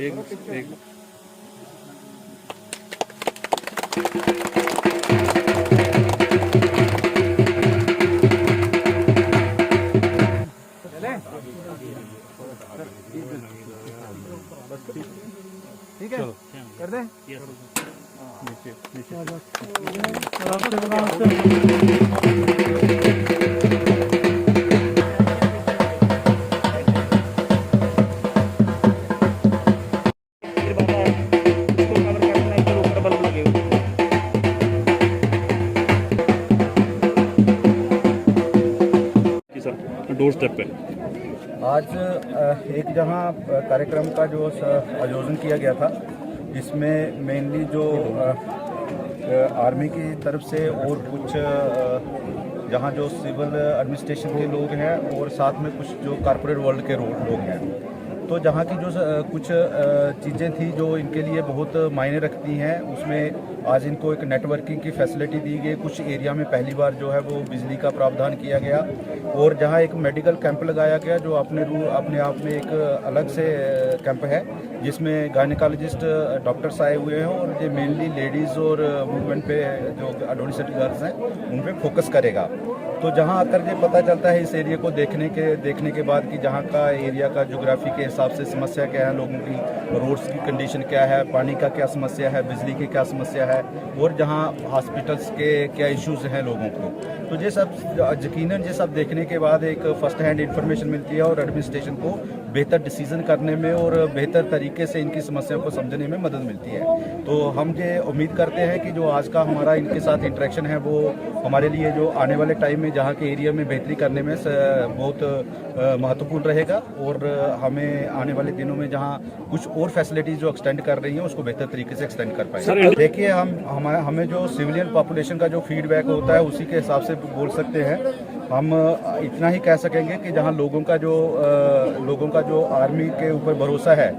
एक ठीक है, कर दें। डोर स्टेप पे आज एक जहां कार्यक्रम का जो आयोजन किया गया था, इसमें मेनली जो आर्मी की तरफ से और कुछ जहां जो सिविल एडमिनिस्ट्रेशन के लोग हैं और साथ में कुछ जो कॉर्पोरेट वर्ल्ड के लोग हैं, तो जहां की जो कुछ चीज़ें थी जो इनके लिए बहुत मायने रखती हैं, उसमें आज इनको एक नेटवर्किंग की फैसिलिटी दी गई। कुछ एरिया में पहली बार जो है वो बिजली का प्रावधान किया गया और जहां एक मेडिकल कैंप लगाया गया जो अपने आप में एक अलग से कैंप है, जिसमें गायनेकोलॉजिस्ट डॉक्टर्स आए हुए हैं और ये मेनली लेडीज़ और वुमेन पे जो एडोलेसेंट गर्ल्स हैं उन पे फोकस करेगा। तो जहां आकर ये पता चलता है इस एरिया को देखने के बाद कि जहां का एरिया का ज्योग्राफी के हिसाब से समस्या क्या है लोगों की, रोड्स की कंडीशन क्या है, पानी का क्या समस्या है, बिजली की क्या समस्या है और जहां हॉस्पिटल्स के क्या इश्यूज हैं लोगों को। तो ये सब यकीनन ये सब देखने के बाद एक फर्स्ट हैंड इंफॉर्मेशन मिलती है और एडमिनिस्ट्रेशन को बेहतर डिसीजन करने में और बेहतर तरीके से इनकी समस्याओं को समझने में मदद मिलती है। तो हम ये उम्मीद करते हैं कि जो आज का हमारा इनके साथ इंटरेक्शन है वो हमारे लिए जो आने वाले टाइम में जहाँ के एरिया में बेहतरी करने में बहुत महत्वपूर्ण रहेगा और हमें आने वाले दिनों में जहाँ कुछ और फैसिलिटीज़ जो एक्सटेंड कर रही हैं उसको बेहतर तरीके से एक्सटेंड कर पाएंगे। देखिए, हमें जो सिविलियन पॉपुलेशन का जो फीडबैक होता है उसी के हिसाब से बोल सकते हैं। हम इतना ही कह सकेंगे कि जहां लोगों का जो आर्मी के ऊपर भरोसा है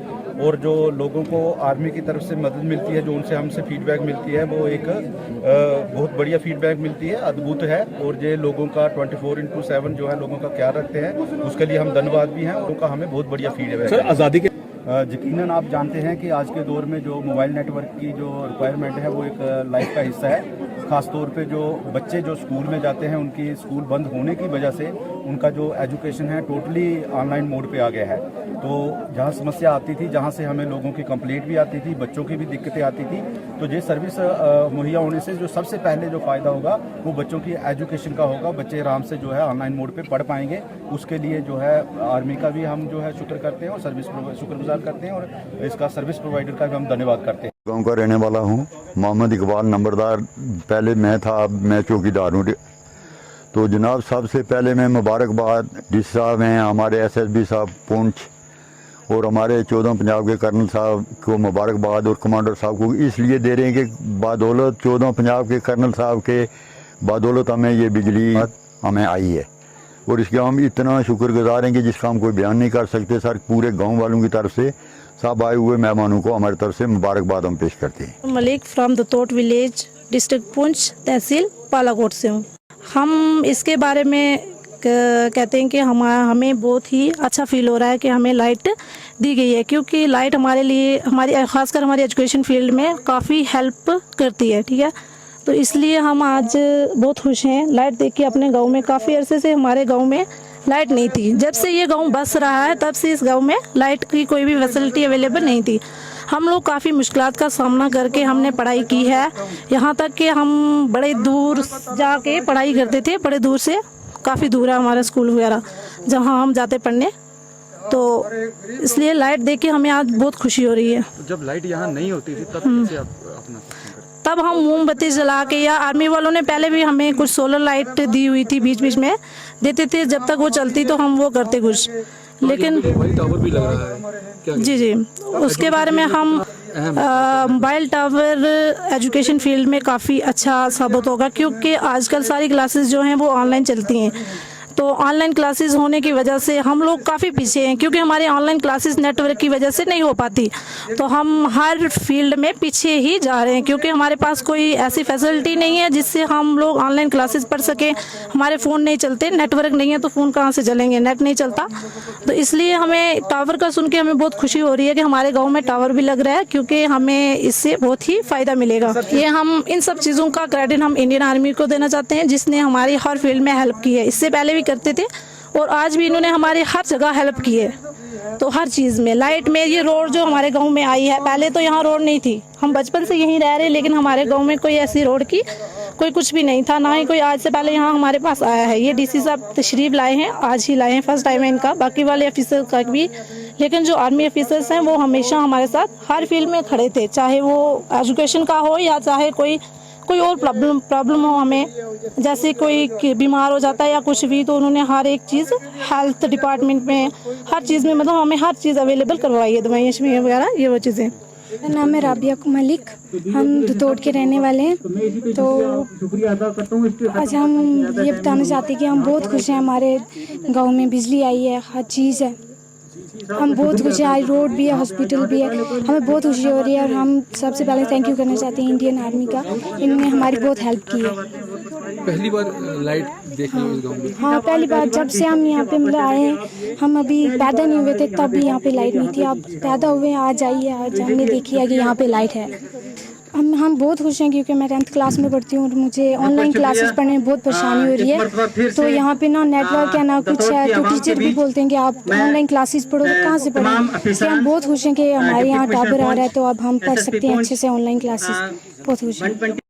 और जो लोगों को आर्मी की तरफ से मदद मिलती है, जो उनसे हमसे फीडबैक मिलती है, वो एक बहुत बढ़िया फीडबैक मिलती है, अद्भुत है। और ये लोगों का 24/7 जो है लोगों का ख्याल रखते हैं, उसके लिए हम धन्यवाद भी हैं और उनका हमें बहुत बढ़िया फीडबैक है। आज़ादी के यकीनन आप जानते हैं कि आज के दौर में जो मोबाइल नेटवर्क की जो रिक्वायरमेंट है वो एक लाइफ का हिस्सा है। ख़ास तौर पे जो बच्चे जो स्कूल में जाते हैं उनकी स्कूल बंद होने की वजह से उनका जो एजुकेशन है टोटली ऑनलाइन मोड पे आ गया है। तो जहाँ समस्या आती थी, जहाँ से हमें लोगों की कंप्लेंट भी आती थी, बच्चों की भी दिक्कतें आती थी, तो ये सर्विस मुहैया होने से जो सबसे पहले जो फ़ायदा होगा वो बच्चों की एजुकेशन का होगा। बच्चे आराम से जो है ऑनलाइन मोड पे पढ़ पाएंगे। उसके लिए जो है आर्मी का भी हम जो है शुक्र करते हैं और शुक्रगुजार करते हैं और इसका सर्विस प्रोवाइडर का भी हम धन्यवाद करते हैं। गाँव का रहने वाला हूँ, मोहम्मद इकबाल नंबरदार। पहले मैं था, अब मैं चौकीदार हूँ। तो जनाब, सबसे पहले मैं मुबारकबाद डी साहब हैं, हमारे SSB साहब पुंछ और हमारे 14 पंजाब के कर्नल साहब को मुबारकबाद और कमांडर साहब को इसलिए दे रहे हैं कि बदौलत 14 पंजाब के कर्नल साहब के बदौलत हमें ये बिजली हमें आई है और इसके हम इतना शुक्रगुजार हैं कि जिसका हम कोई बयान नहीं कर सकते। सर, पूरे गाँव वालों की तरफ से सब आए हुए मेहमानों को हमारी तरफ से मुबारकबाद हम पेश करते हैं। Malik from Datot village, district Poonch, तहसील बालाकोट से हूँ। हम इसके बारे में कहते हैं कि हमें बहुत ही अच्छा फील हो रहा है कि हमें लाइट दी गई है, क्योंकि लाइट हमारे लिए खासकर हमारी एजुकेशन फील्ड में काफ़ी हेल्प करती है। ठीक है, तो इसलिए हम आज बहुत खुश हैं लाइट देख के। अपने गांव में काफ़ी अरसे से हमारे गांव में लाइट नहीं थी। जब से ये गांव बस रहा है तब से इस गांव में लाइट की कोई भी फैसिलिटी अवेलेबल नहीं थी। हम लोग काफ़ी मुश्किलात का सामना करके हमने पढ़ाई की है, यहाँ तक कि हम बड़े दूर जाके पढ़ाई करते थे। बड़े दूर से, काफ़ी दूर है हमारा स्कूल वगैरह जहाँ हम जाते पढ़ने। तो इसलिए लाइट देख के हमें आज बहुत खुशी हो रही है। जब लाइट यहाँ नहीं होती थी तब कैसे आप अपना तब हम मोमबत्ती जला के, या आर्मी वालों ने पहले भी हमें कुछ सोलर लाइट दी हुई थी, बीच बीच में देते थे, जब तक वो चलती तो हम वो करते कुछ। लेकिन टावर भी लग रहा है क्या? जी, उसके बारे में हम मोबाइल टावर एजुकेशन फील्ड में काफ़ी अच्छा साबित होगा, क्योंकि आजकल सारी क्लासेस जो हैं वो ऑनलाइन चलती हैं। तो ऑनलाइन क्लासेस होने की वजह से हम लोग काफ़ी पीछे हैं, क्योंकि हमारी ऑनलाइन क्लासेस नेटवर्क की वजह से नहीं हो पाती। तो हम हर फील्ड में पीछे ही जा रहे हैं, क्योंकि हमारे पास कोई ऐसी फैसिलिटी नहीं है जिससे हम लोग ऑनलाइन क्लासेस पढ़ सकें। हमारे फ़ोन नहीं चलते, नेटवर्क नहीं है, तो फ़ोन कहाँ से चलेंगे, नेट नहीं चलता। तो इसलिए हमें टावर का सुन के हमें बहुत खुशी हो रही है कि हमारे गाँव में टावर भी लग रहा है, क्योंकि हमें इससे बहुत ही फ़ायदा मिलेगा। ये हम इन सब चीज़ों का क्रेडिट हम इंडियन आर्मी को देना चाहते हैं, जिसने हमारी हर फील्ड में हेल्प की है। इससे पहले भी करते थे और आज भी इन्होंने हमारी हर जगह हेल्प की है। तो हर चीज़ में, लाइट में, ये रोड जो हमारे गांव में आई है, पहले तो यहाँ रोड नहीं थी, हम बचपन से यहीं रह रहे, लेकिन हमारे गांव में कोई ऐसी रोड की कोई कुछ भी नहीं था, ना ही कोई आज से पहले यहाँ हमारे पास आया है। ये डीसी साहब तशरीफ लाए हैं, आज ही लाए हैं, फर्स्ट टाइम है इनका, बाकी वाले ऑफिसर का भी। लेकिन जो आर्मी ऑफिसर्स हैं वो हमेशा हमारे साथ हर फील्ड में खड़े थे, चाहे वो एजुकेशन का हो या चाहे कोई और प्रॉब्लम हो हमें, जैसे कोई बीमार हो जाता है या कुछ भी, तो उन्होंने हर एक चीज़ हेल्थ डिपार्टमेंट में हर चीज़ में, मतलब हमें हर चीज़ अवेलेबल करवाई है, दवाइयाँ शवाइयाँ वगैरह, ये वो चीज़ें। मेरा नाम है राबिया मलिक, हम दुतोड़ के रहने वाले हैं। तो आज हम ये बताना चाहते हैं कि हम बहुत खुश हैं, हमारे गांव में बिजली आई है, हर चीज़ है, हम बहुत खुश हैं। आज रोड भी है, हॉस्पिटल भी है, हमें बहुत खुशी हो रही है। और हम सबसे पहले थैंक यू करना चाहते हैं इंडियन आर्मी का, इन्होंने हमारी बहुत हेल्प की है। पहली बार लाइट देखने इस गाँव में? हाँ, पहली बार जब से हम यहाँ पे मतलब आए हैं, हम अभी पैदा नहीं हुए थे तब भी यहाँ पे लाइट नहीं थी, अब पैदा हुए हैं, आज आई है, आज हमने देखी है कि यहाँ पे लाइट है। हम बहुत खुश हैं, क्योंकि मैं 10th क्लास में पढ़ती हूँ और मुझे ऑनलाइन क्लासेस पढ़ने में बहुत परेशानी हो रही है। तो यहाँ पे ना नेटवर्क है ना कुछ है, तो टीचर भी बोलते हैं कि आप ऑनलाइन क्लासेस पढ़ो, तो कहाँ से पढ़ें। इसलिए हम बहुत खुश हैं कि हमारे यहाँ टावर आ रहा है, तो अब हम पढ़ सकते हैं अच्छे से ऑनलाइन क्लासेस। बहुत खुश हैं।